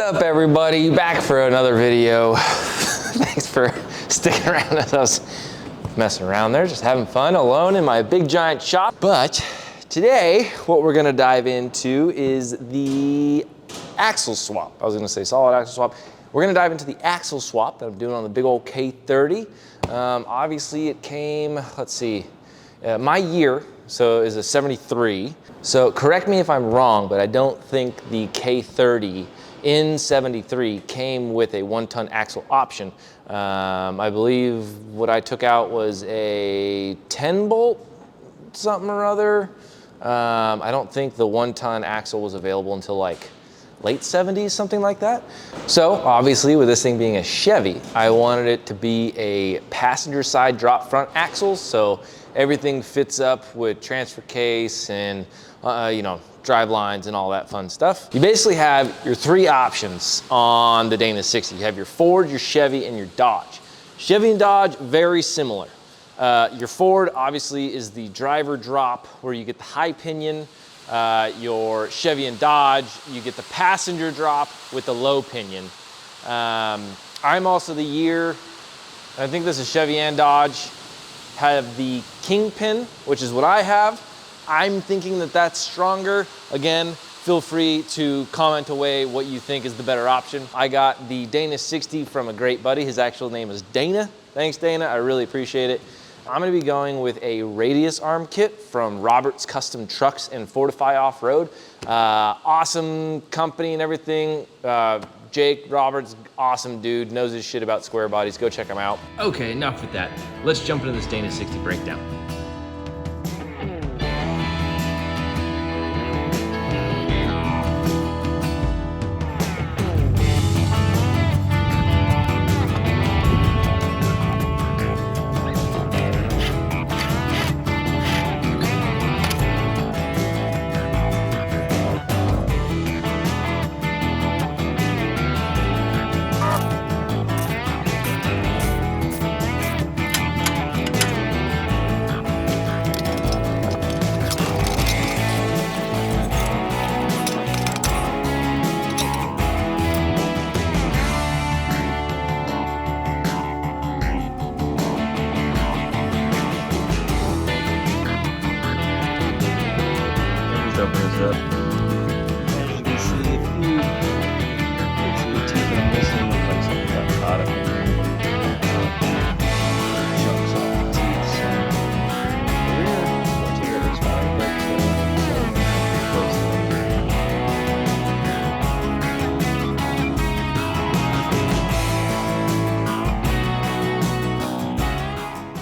up, everybody? Back for another video. Thanks for sticking around as I was messing around there, just having fun alone in my big giant shop. But today, what we're gonna dive into is the axle swap. I was gonna say solid axle swap. We're gonna dive into the axle swap that I'm doing on the big old K30. Obviously it came, let's see, my year, so is a 73. So correct me if I'm wrong, but I don't think the K30 in 73 came with a 1-ton axle option. I believe what I took out was a 10 bolt something or other. I don't think the 1-ton axle was available until like late 70s, something like that. So obviously with this thing being a Chevy, I wanted it to be a passenger side drop front axle. So everything fits up with transfer case and you know, drive lines and all that fun stuff. You basically have your three options on the Dana 60. You have your Ford, your Chevy, and your Dodge. Chevy and Dodge, very similar. Your Ford obviously is the driver drop where you get the high pinion. Your Chevy and Dodge, you get the passenger drop with the low pinion. I'm also the year, I think this is Chevy and Dodge, have the Kingpin, which is what I have. I'm thinking that that's stronger. Again, feel free to comment away what you think is the better option. I got the Dana 60 from a great buddy. His actual name is Dana. Thanks, Dana, I really appreciate it. I'm gonna be going with a radius arm kit from Robert's Custom Trucks and Fortify Off-Road. Awesome company and everything. Jake Roberts, awesome dude, knows his shit about square bodies. Go check him out. Okay, enough with that. Let's jump into this Dana 60 breakdown. Open this up. As you can see, a few bits of the teeth are missing. Looks like something got caught up in there. Chunks off the teeth. So the rear, interior looks fine, but close to it.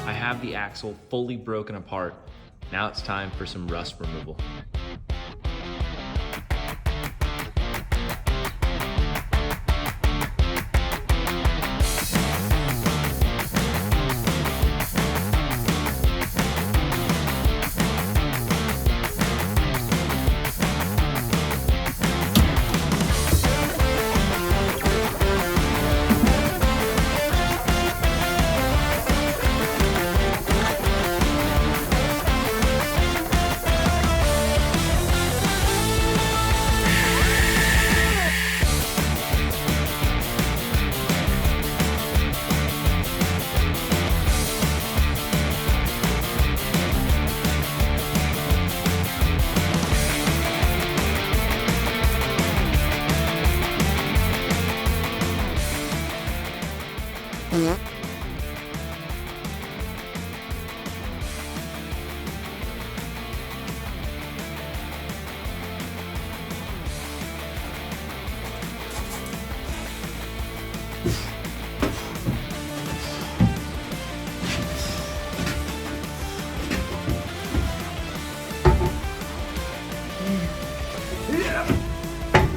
I have the axle fully broken apart. Now it's time for some rust removal.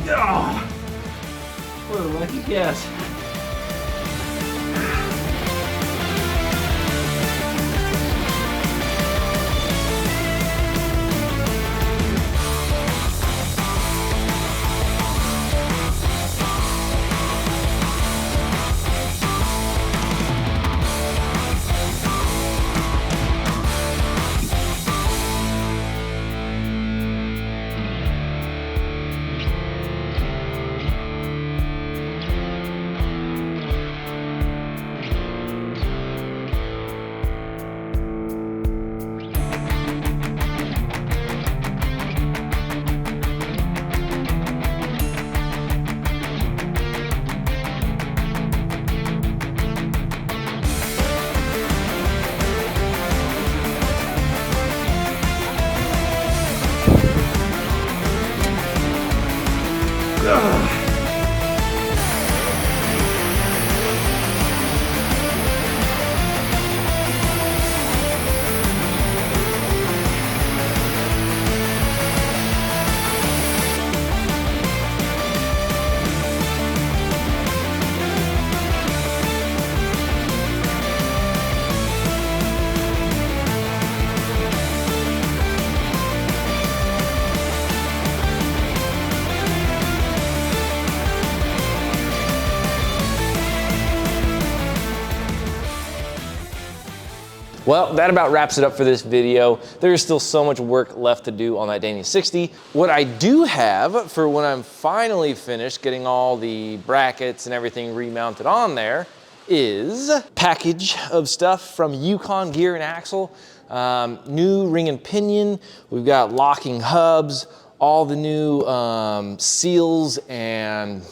Oh, what a lucky guess. Well, that about wraps it up for this video. There is still so much work left to do on that Dania 60. What I do have for when I'm finally finished getting all the brackets and everything remounted on there is a package of stuff from Yukon Gear and Axle. New ring and pinion. We've got locking hubs, all the new seals and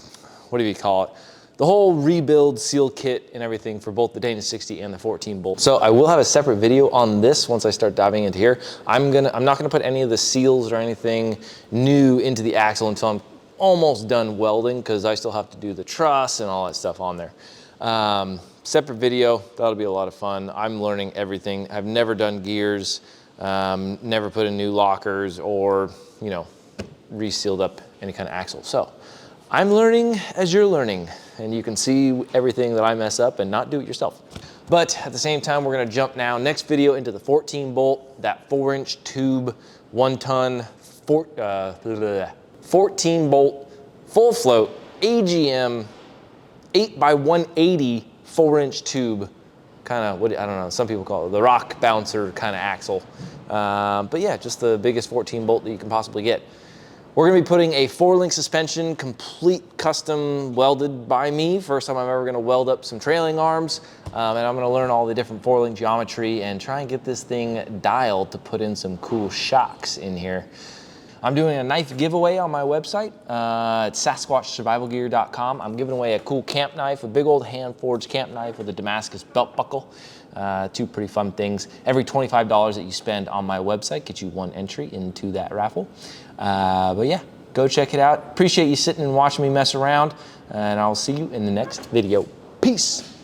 what do you call it? The whole rebuild seal kit and everything for both the Dania 60 and the 14 bolt. So I will have a separate video on this once I start diving into here. I'm not gonna put any of the seals or anything new into the axle until I'm almost done welding, because I still have to do the truss and all that stuff on there. Separate video, that'll be a lot of fun. I'm learning everything. I've never done gears, never put in new lockers or, you know, resealed up any kind of axle. So I'm learning as you're learning, and you can see everything that I mess up and not do it yourself. But at the same time, we're gonna jump now, next video, into the 14 bolt, that 4-inch tube, 1 ton, 14 bolt, full float, AGM, 8x180 4-inch tube, kind of, what, I don't know, some people call it the rock bouncer kind of axle. But yeah, just the biggest 14 bolt that you can possibly get. We're gonna be putting a 4-link suspension, complete custom welded by me. First time I'm ever gonna weld up some trailing arms. And I'm gonna learn all the different 4-link geometry and try and get this thing dialed to put in some cool shocks in here. I'm doing a knife giveaway on my website. It's sasquatchsurvivalgear.com. I'm giving away a cool camp knife, a big old hand-forged camp knife with a Damascus belt buckle. 2 pretty fun things. Every $25 that you spend on my website gets you 1 entry into that raffle. But yeah, go check it out. Appreciate you sitting and watching me mess around, and I'll see you in the next video. Peace.